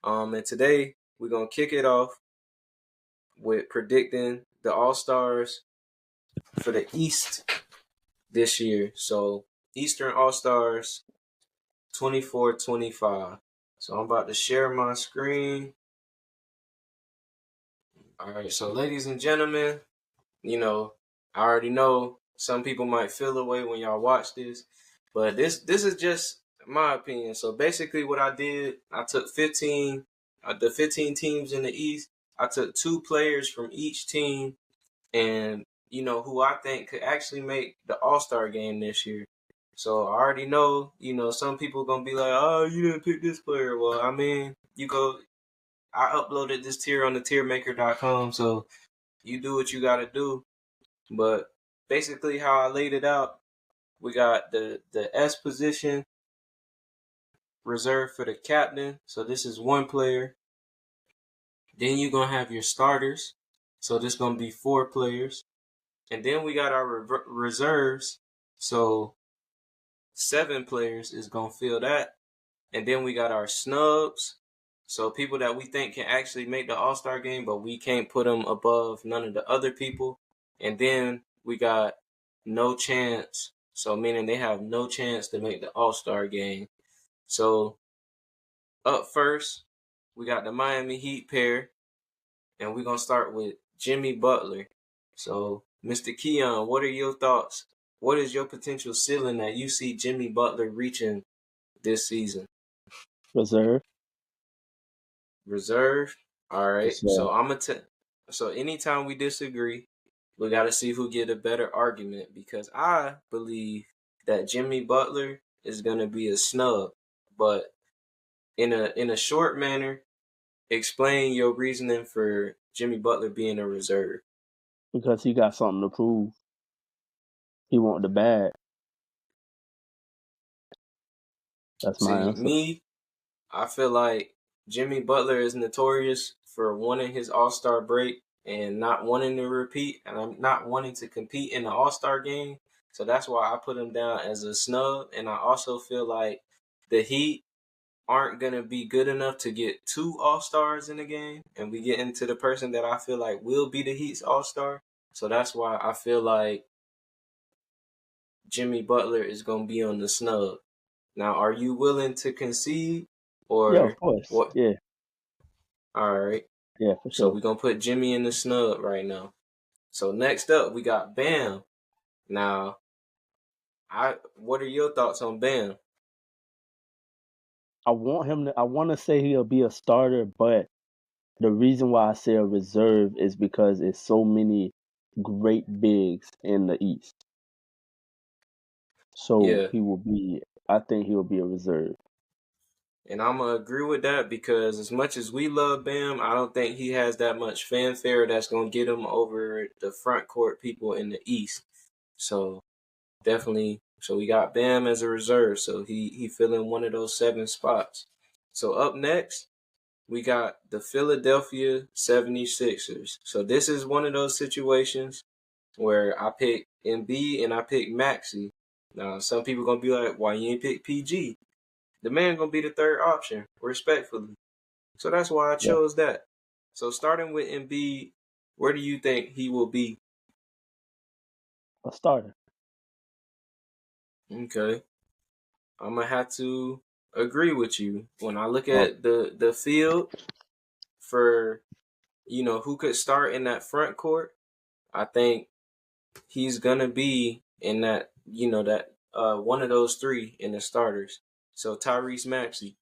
And today we're gonna kick it off with predicting the All Stars for the East this year. So Eastern All Stars 24-25. So I'm about to share my screen. All right, so ladies and gentlemen, I already know some people might feel away when y'all watch this, but this is just my opinion. So basically what I did, I took the 15 teams in the East. I took 2 players from each team and who I think could actually make the All-Star game this year. So I already know, some people gonna be like, "Oh, you didn't pick this player." Well, I mean, I uploaded this tier on the tiermaker.com, so you do what you gotta do. But basically how I laid it out, we got the S position reserved for the captain. So this is 1 player. Then you're gonna have your starters. So this gonna be 4 players. And then we got our reserves. So 7 players is gonna fill that. And then we got our snubs. So people that we think can actually make the All-Star game, but we can't put them above none of the other people. And then we got no chance. So meaning they have no chance to make the All-Star game. So up first, we got the Miami Heat pair. And we're going to start with Jimmy Butler. So, Mr. Keon, what are your thoughts? What is your potential ceiling that you see Jimmy Butler reaching this season? Reserve. All right. Reserve. So anytime we disagree, we got to see who get a better argument, because I believe that Jimmy Butler is going to be a snub. But in a short manner, explain your reasoning for Jimmy Butler being a reserve. Because he got something to prove. He want the bag. That's my answer. I feel like Jimmy Butler is notorious for wanting his All-Star break and not wanting to repeat, and I'm not wanting to compete in the All-Star game. So that's why I put him down as a snub. And I also feel like the Heat aren't going to be good enough to get 2 All-Stars in the game. And we get into the person that I feel like will be the Heat's All-Star. So that's why I feel like Jimmy Butler is going to be on the snub. Now, are you willing to concede, or Yeah, of course. what? Yeah. All right. Yeah, for So sure. we're going to put Jimmy in the snub right now. So next up, we got Bam. Now, what are your thoughts on Bam? I want to say he'll be a starter, but the reason why I say a reserve is because it's so many great bigs in the East. So Yeah. I think he will be a reserve. And I'm going to agree with that, because as much as we love Bam, I don't think he has that much fanfare that's going to get him over the front court people in the East. So definitely. So we got Bam as a reserve. So he filling one of those 7 spots. So up next, we got the Philadelphia 76ers. So this is one of those situations where I pick Embiid and I pick Maxey. Now, some people going to be like, why you ain't pick PG? The man going to be the 3rd option, respectfully. So that's why I chose that. So starting with Embiid, where do you think he will be? A starter. Okay. I'm going to have to agree with you. When I look at the field for, who could start in that front court, I think he's going to be in that, one of those 3 in the starters. So Tyrese Maxey.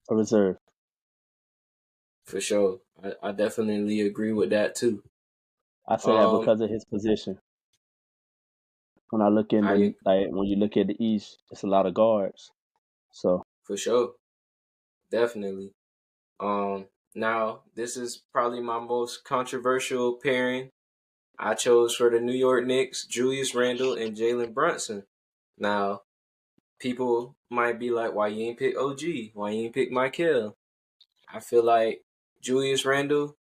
A reserve. For sure. I definitely agree with that too. I say that because of his position. When I look when you look at the East, it's a lot of guards. So for sure. Definitely. Now this is probably my most controversial pairing. I chose for the New York Knicks, Julius Randle and Jalen Brunson. Now, people might be like, why you ain't pick OG? Why you ain't pick Michael? I feel like Julius Randle,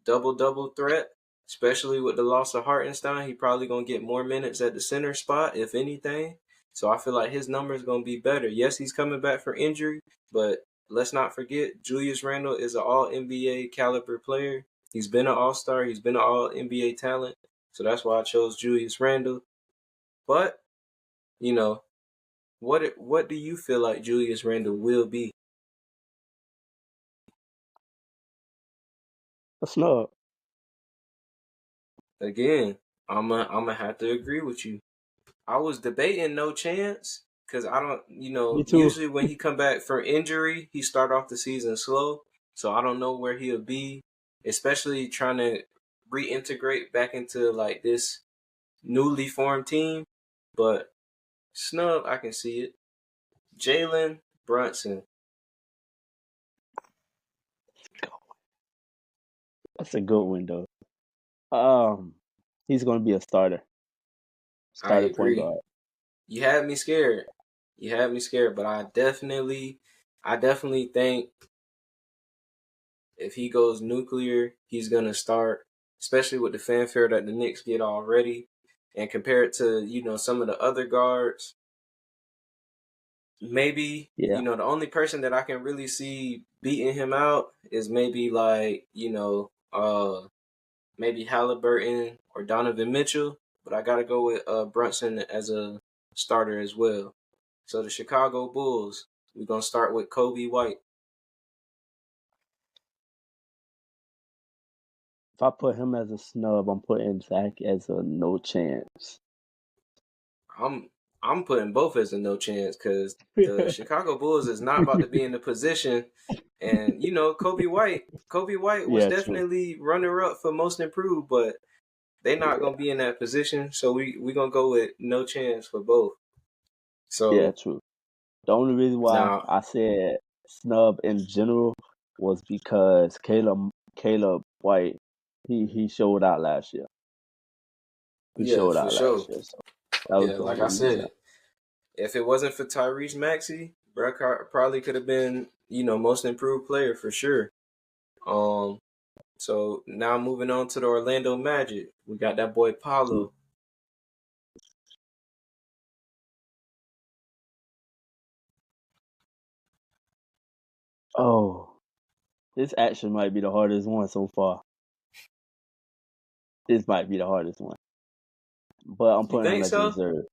double threat, especially with the loss of Hartenstein. He probably going to get more minutes at the center spot, if anything. So I feel like his number is going to be better. Yes, he's coming back for injury, but let's not forget, Julius Randle is an all NBA caliber player. He's been an all-star. He's been an all NBA talent. So that's why I chose Julius Randle. But, you know, what do you feel like Julius Randle will be? A snub. Again, I'm gonna have to agree with you. I was debating no chance because I don't, Me too. usually when he come back from injury, he start off the season slow. So I don't know where he'll be, especially trying to reintegrate back into like this newly formed team. But snub, I can see it. Jalen Brunson. That's a good one though. He's gonna be a starter. I Starter point agree. guard. You had me scared. You had me scared, but I definitely think if he goes nuclear, he's gonna start, especially with the fanfare that the Knicks get already, and compare it to some of the other guards. Maybe Yeah. the only person that I can really see beating him out is maybe like maybe Halliburton or Donovan Mitchell, but I gotta go with Brunson as a starter as well. So the Chicago Bulls, we're gonna start with Kobe White. If I put him as a snub, I'm putting Zach as a no chance. I'm I'm putting both as a no chance because the Chicago Bulls is not about to be in the position, and Kobe White was Yeah, true. definitely runner up for most improved, but they're not Yeah, gonna be in that position, so we gonna go with no chance for both. yeah, So true. The only reason why now, I said snub in general was because Caleb White he showed out last year. He yeah, showed for out last sure, year, so that was yeah, the like only I reason. said, if it wasn't for Tyrese Maxey, Brett probably could have been most improved player for sure. Um, So now moving on to the Orlando Magic, we got that boy Paulo. Oh, this actually might be the hardest one so far. This might be the hardest one, but I'm You putting him think as a so? reserve.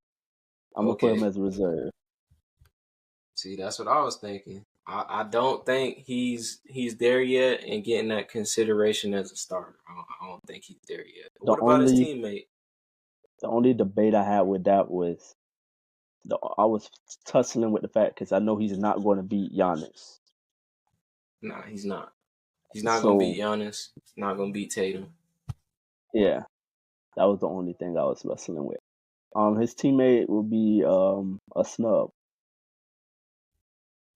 I'm gonna put him Okay. as a reserve. See, that's what I was thinking. I don't think he's there yet and getting that consideration as a starter. I don't think he's there yet. But The what about his only teammate? the only debate I had with that was I was tussling with the fact because I know he's not going to beat Giannis. Nah, he's not. He's not gonna beat So Giannis. He's not gonna beat Tatum. yeah, that was the only thing I was wrestling with. His teammate will be a snub.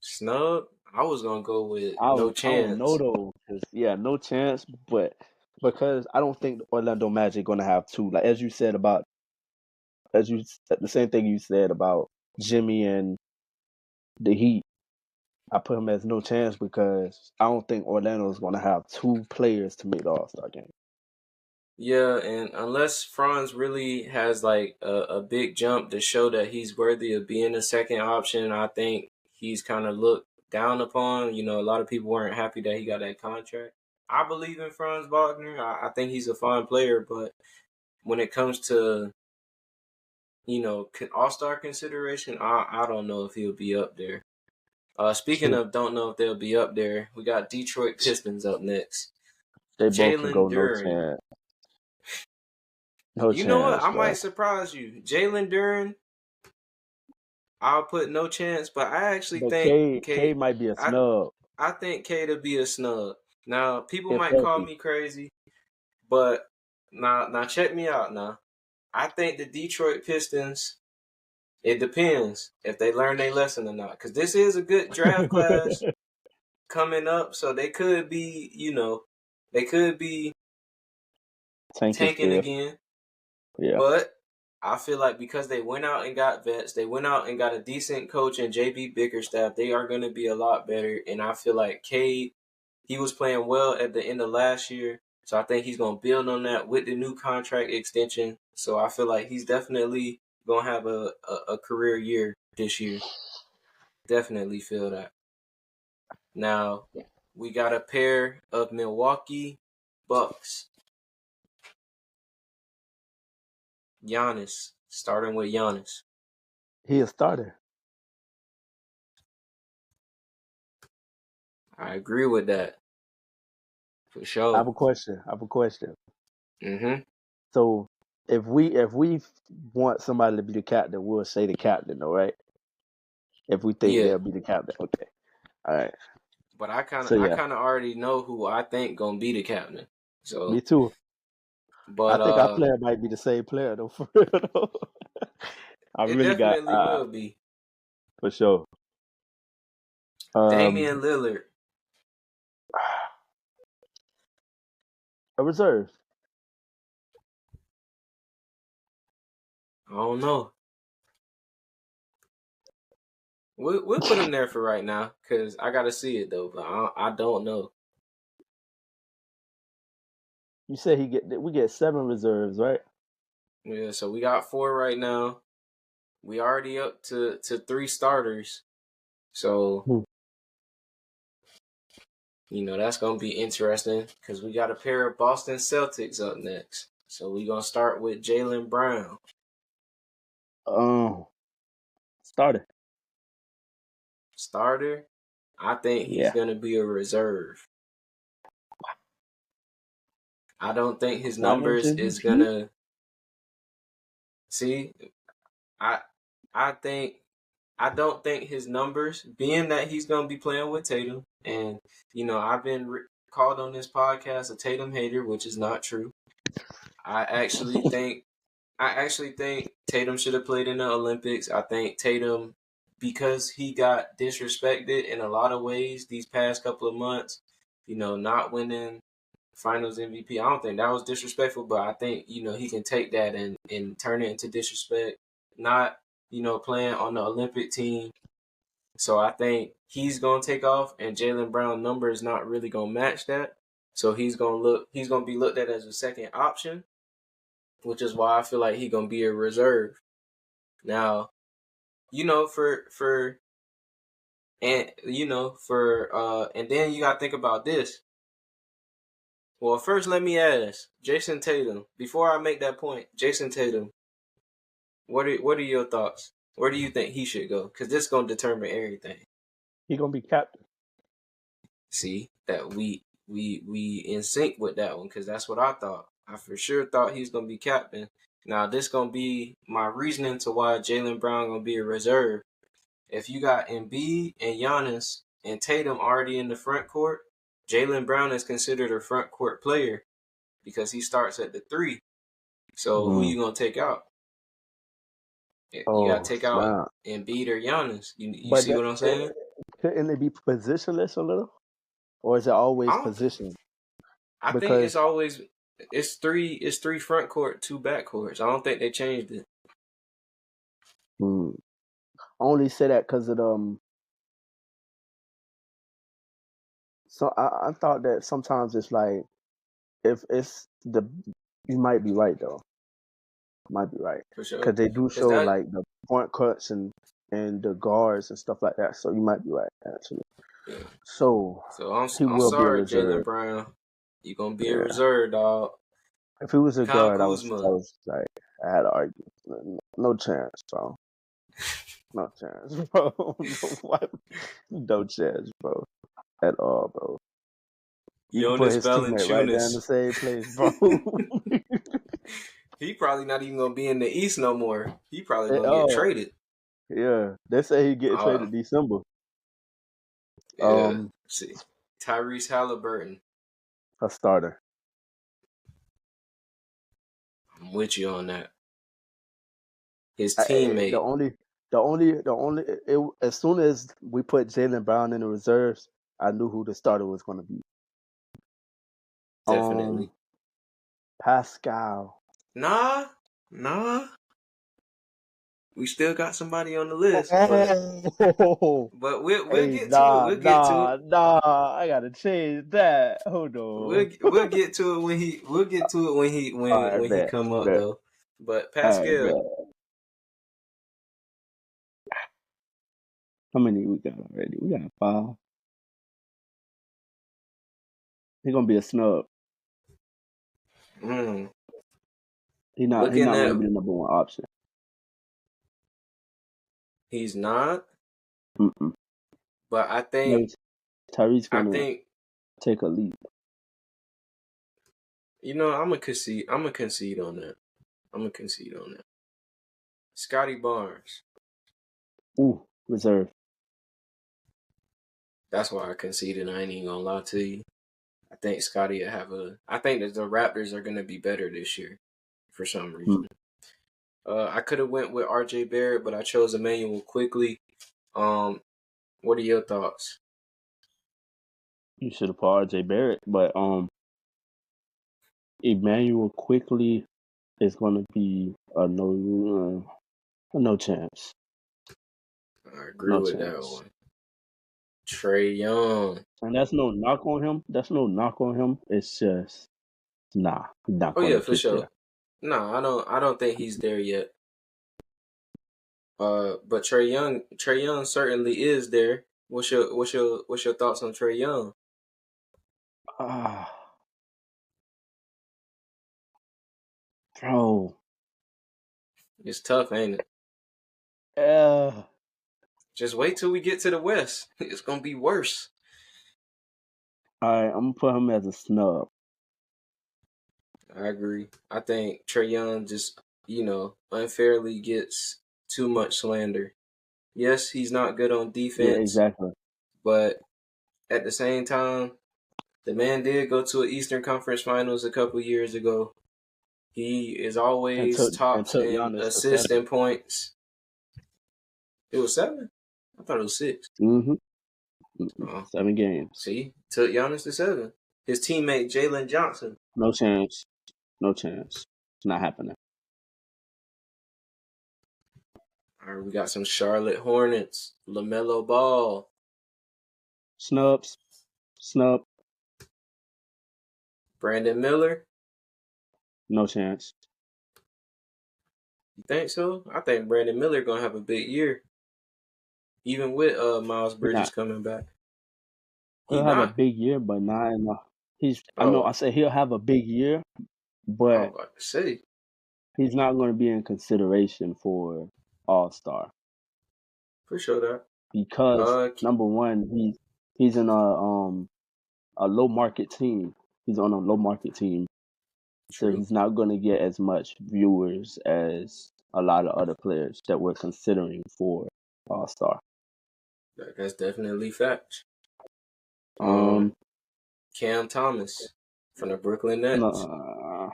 Snub. I was gonna go with no I don't know chance. though, 'cause, yeah, no chance. But because I don't think the Orlando Magic gonna have two. Like as you said about as you the same thing you said about Jimmy and the Heat. I put him as no chance because I don't think Orlando is gonna have two players to make the All Star game. Yeah, and unless Franz really has like a big jump to show that he's worthy of being a second option, I think he's kind of looked down upon. A lot of people weren't happy that he got that contract. I believe in Franz Wagner. I think he's a fine player, but when it comes to All Star consideration, I don't know if he'll be up there. Speaking True. of, don't know if they'll be up there. We got Detroit Pistons up next. They both can Jalen go no Duren. chance. No You know what? chance, I bro. might surprise you. Jalen Duren, I'll put no chance, but I actually But think K Kate. might be a I snub I think Kate will be a snub. Now people if might call healthy. me crazy, but now check me out. Now I think the Detroit Pistons. It depends if they learn their lesson or not, because this is a good draft class coming up, so they could be, they could be Tank is tanking still. again. Yeah. But I feel like because they went out and got vets, they went out and got a decent coach and JB Bickerstaff, they are going to be a lot better. And I feel like Cade, he was playing well at the end of last year. So I think he's going to build on that with the new contract extension. So I feel like he's definitely going to have a career year this year. Definitely feel that. Now, we got a pair of Milwaukee Bucks. Giannis, starting with Giannis. He a starter. I agree with that. For I sure. have a question. Mm-hmm. So if we want somebody to be the captain, we'll say the captain, though, right? If we think Yeah. they'll be the captain, okay. All right. But I So yeah, kind of already know who I think gonna be the captain. So, me too. I but think our player might be the same player though, for real though. I it really got definitely will be for sure. Damian Lillard. A reserve. I don't know. We'll put him there for right now because I gotta see it though. But I don't know. You said we get 7 reserves, right? Yeah, so we got 4 right now. We already up to 3 starters. So that's gonna be interesting because we got a pair of Boston Celtics up next. So we gonna start with Jaylen Brown. Starter. Starter. I think he's gonna be a reserve. I don't think his numbers is gonna see. I don't think his numbers, being that he's gonna be playing with Tatum, and I've been called on this podcast a Tatum hater, which is not true. I actually think Tatum should have played in the Olympics. I think Tatum, because he got disrespected in a lot of ways these past couple of months, not winning Finals MVP. I don't think that was disrespectful, but I think he can take that and turn it into disrespect. Not playing on the Olympic team. So I think he's gonna take off, and Jaylen Brown number is not really gonna match that. So he's gonna be looked at as a second option, which is why I feel like he's gonna be a reserve. Now, for and and then you gotta think about this. Well, first let me ask Jason Tatum. Before I make that point, Jason Tatum, what are your thoughts? Where do you think he should go? Because this is gonna determine everything. He gonna be captain. See that we in sync with that one because that's what I thought. I for sure thought he's gonna be captain. Now this gonna be my reasoning to why Jaylen Brown gonna be a reserve. If you got Embiid and Giannis and Tatum already in the front court, Jaylen Brown is considered a front court player because he starts at the 3. So who you gonna take out? You gotta take out Embiid or Giannis. You see what I'm saying? Couldn't it be positionless a little, or is it always position? I think it's always it's three front court, 2 back courts. I don't think they changed it. I only say that because of So I thought that sometimes it's like if it's you might be right though. Might be right For sure because they do show like the point cuts and the guards and stuff like that. So you might be right actually. Yeah. So I'm sorry, Jaylen Brown. You gonna be a reserve, dog. If he was a guard, I was like I had to argue. No chance, bro. No chance, bro. No chance, bro. At all, bro. You can put his teammate right there in the same place, bro. He probably not even gonna be in the East no more. He probably gonna get traded. Yeah, they say he get traded December. Yeah. See, Tyrese Halliburton, a starter. I'm with you on that. His teammate. As soon as we put Jaylen Brown in the reserves, I knew who the starter was going to be. Definitely. Pascal. Nah. We still got somebody on the list. But we'll get to it. Nah, I gotta change that. Hold on. We'll get to it when he he come up though. But Pascal. How many we got already? We got 5. He gonna be a snub. Mm. He not Looking gonna at be the number one option. he's not, Mm-mm. but Tyrese I gonna think take a leap. I'm gonna concede. I'm gonna concede on that. Scotty Barnes. Ooh, reserve. That's why I conceded. I ain't even gonna lie to you. I think Scotty will have a. I think that the Raptors are gonna be better this year, for some reason. I could have went with R.J. Barrett, but I chose Emmanuel Quickly. What are your thoughts? You should have put R.J. Barrett, but Emmanuel Quickly is gonna be a no chance. I agree No with that chance. one. Trae Young. And that's no knock on him. It's just nah, he's not Oh yeah, gonna for get sure. there. No, I don't think he's there yet. But Trae Young certainly is there. What's your thoughts on Trae Young? Ah, bro. It's tough, ain't it? Yeah. Just wait till we get to the West. It's gonna be worse. All right, I'm gonna put him as a snub. I agree. I think Trae Young just, unfairly gets too much slander. Yes, he's not good on Yeah, defense, exactly. but at the same time, the man did go to an Eastern Conference Finals a couple years ago. He is And always tops took in Giannis to assists 7. and points. It was 7? I thought it was 6. Mm-hmm. Oh, 7 games. see, took Giannis to 7. His teammate Jalen Johnson. No chance. No chance. It's not happening. All right, we got some Charlotte Hornets. LaMelo Ball. Snubs. Snub. Brandon Miller. No chance. You think so? I think Brandon Miller gonna have a big year, even with Miles He Bridges not. coming back. He He'll have a not. big year, but not enough. I know. Oh, I said he'll have a big year, I was but about to say he's not going to be in consideration for All Star for sure that. because number one, he's in a low market team. He's on a low market team, so True. he's not going to get as much viewers as a lot of other players that we're considering for All Star. That's definitely facts. Um, Cam Thomas from the Brooklyn Nets. no,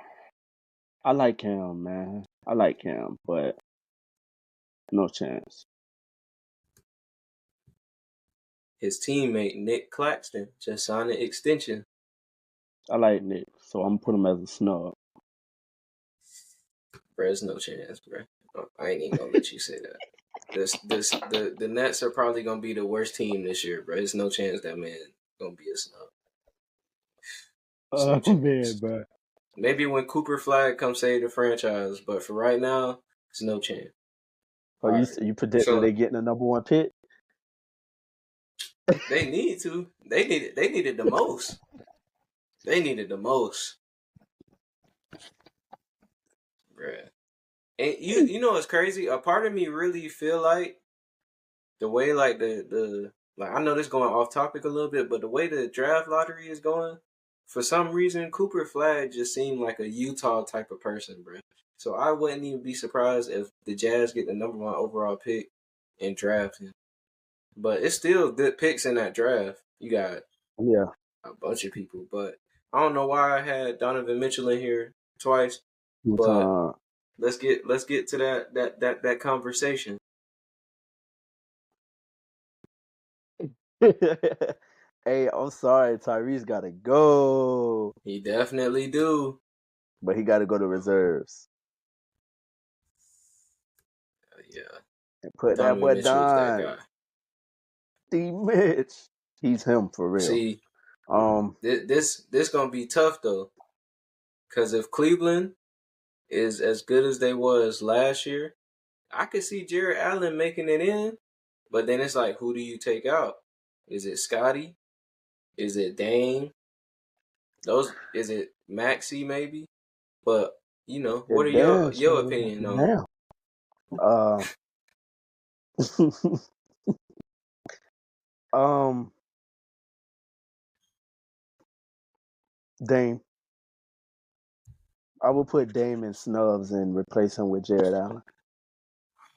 I like Cam, man. I like Cam, but no chance. His teammate Nick Claxton just signed an extension. I like Nick, so I'm gonna put him as a snub. Bro, there's no chance, bro. I ain't even gonna let you say that. The Nets are probably gonna be the worst team this year, bro. There's no chance that man gonna be a snub. Oh man, bro. Maybe when Cooper Flag comes save the franchise, but for right now, there's no chance. Oh, you predicting they getting the number one pick? They need to. They needed the most. They needed the most. Bruh. And you know what's crazy? A part of me really feel like the way like the like I know this going off topic a little bit, but the way the draft lottery is going, for some reason Cooper Flag just seemed like a Utah type of person, bro. So I wouldn't even be surprised if the Jazz get the number 1 overall pick and draft him. But it's still good picks in that draft. You got a bunch of people, but I don't know why I had Donovan Mitchell in here twice. But let's get to that conversation. Hey, I'm sorry, Tyrese gotta go. He definitely do. But he gotta go to reserves. Yeah. And put that Donovan boy Mitchell is that down. guy. D Mitch. He's him for real. See, this gonna be tough though. Cause if Cleveland is as good as they was last year, I could see Jared Allen making it in. But then it's like, who do you take out? Is it Scotty? Is it Dame? Those is it Maxey maybe? But what It are damn your sure. opinion on 'em? Damn. Uh, um, Dame. I will put Dame in snubs and replace him with Jared Allen.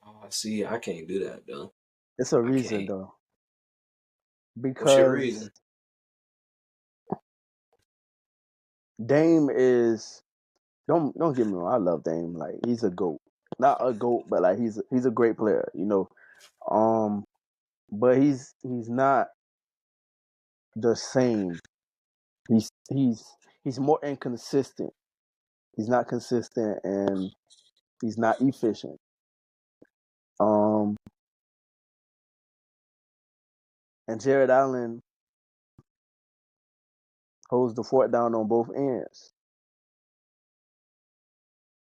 Oh, see, I can't do that though. It's a I reason can't. though, What's your because reason? Dame is don't get me wrong. I love Dame. Like he's a goat, not a goat, but like he's a great player. But he's not the same. He's more inconsistent. He's not consistent and he's not efficient. Um, and Jared Allen holds the fort down on both ends.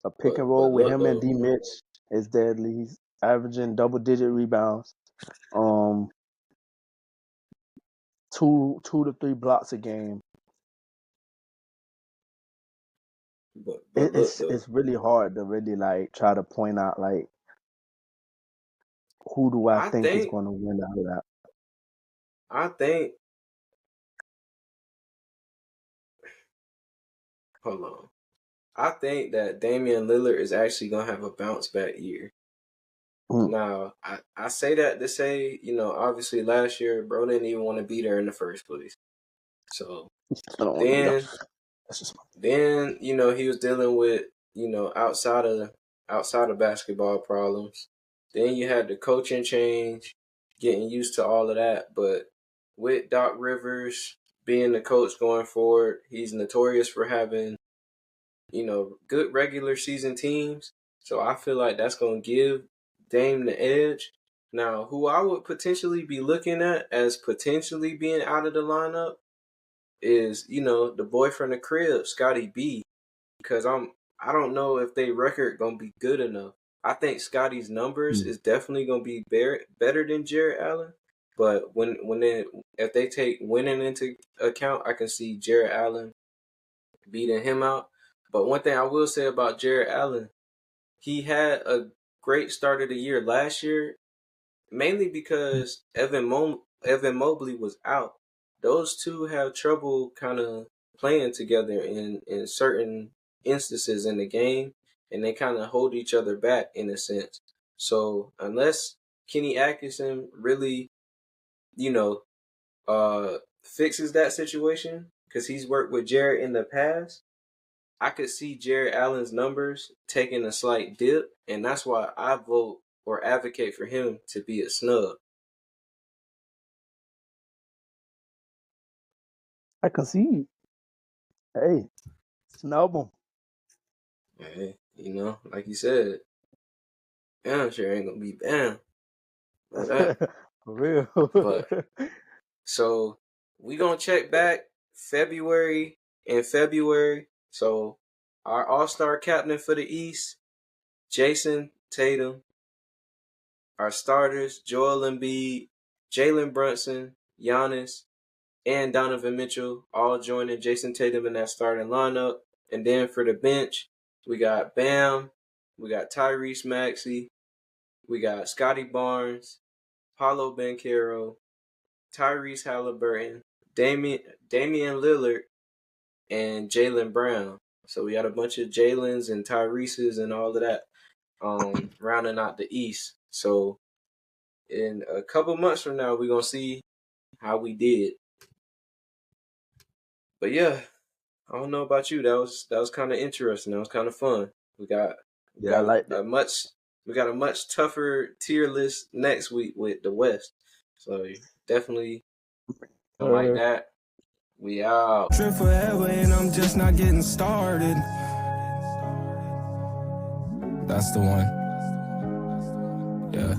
A pick and But roll with look him and though, D Mitch is deadly. He's averaging double-digit rebounds, um, two to three blocks a game. but look though. It's really hard to really like try to point out like who do I I think is think going to win out of that. I think hold on. I think that Damian Lillard is actually gonna have a bounce back year. Mm. Now, I say that to say, obviously last year, bro didn't even want to be there in the first place. So I don't want to be there. then, That's just he was dealing with, outside of basketball problems. Then you had the coaching change, getting used to all of that. But with Doc Rivers being the coach going forward, he's notorious for having, good regular season teams. So I feel like that's going to give Dame the edge. Now, who I would potentially be looking at as potentially being out of the lineup is, the boy from the crib, Scotty B, because I don't know if they record gonna be good enough. I think Scotty's numbers is definitely gonna be better than Jared Allen, but if they take winning into account, I can see Jared Allen beating him out. But one thing I will say about Jared Allen, he had a great start of the year last year, mainly because Evan Mobley was out. Those two have trouble kind of playing together in certain instances in the game, and they kind of hold each other back in a sense. So unless Kenny Atkinson really, you know, fixes that situation, because he's worked with Jared in the past, I could see Jared Allen's numbers taking a slight dip, and that's why I vote or advocate for him to be a snub. I concede. Hey, snub him. Hey, like you said, Bam sure ain't gonna be Bam. For real. But so we gonna check back in February. So our All-Star captain for the East, Jason Tatum. Our starters, Joel Embiid, Jalen Brunson, Giannis, and Donovan Mitchell, all joining Jason Tatum in that starting lineup. And then for the bench, we got Bam, we got Tyrese Maxey, we got Scotty Barnes, Paolo Banchero, Tyrese Halliburton, Damian Lillard, and Jaylen Brown. So we got a bunch of Jalen's and Tyrese's and all of that rounding out the East. So in a couple months from now, we're going to see how we did. But yeah, I don't know about you. That was kind of interesting. That was kind of fun. We got I like that. we got a much tougher tier list next week with the West. So definitely like that. We out. Trip forever and I'm just not getting started. That's the one. Yeah.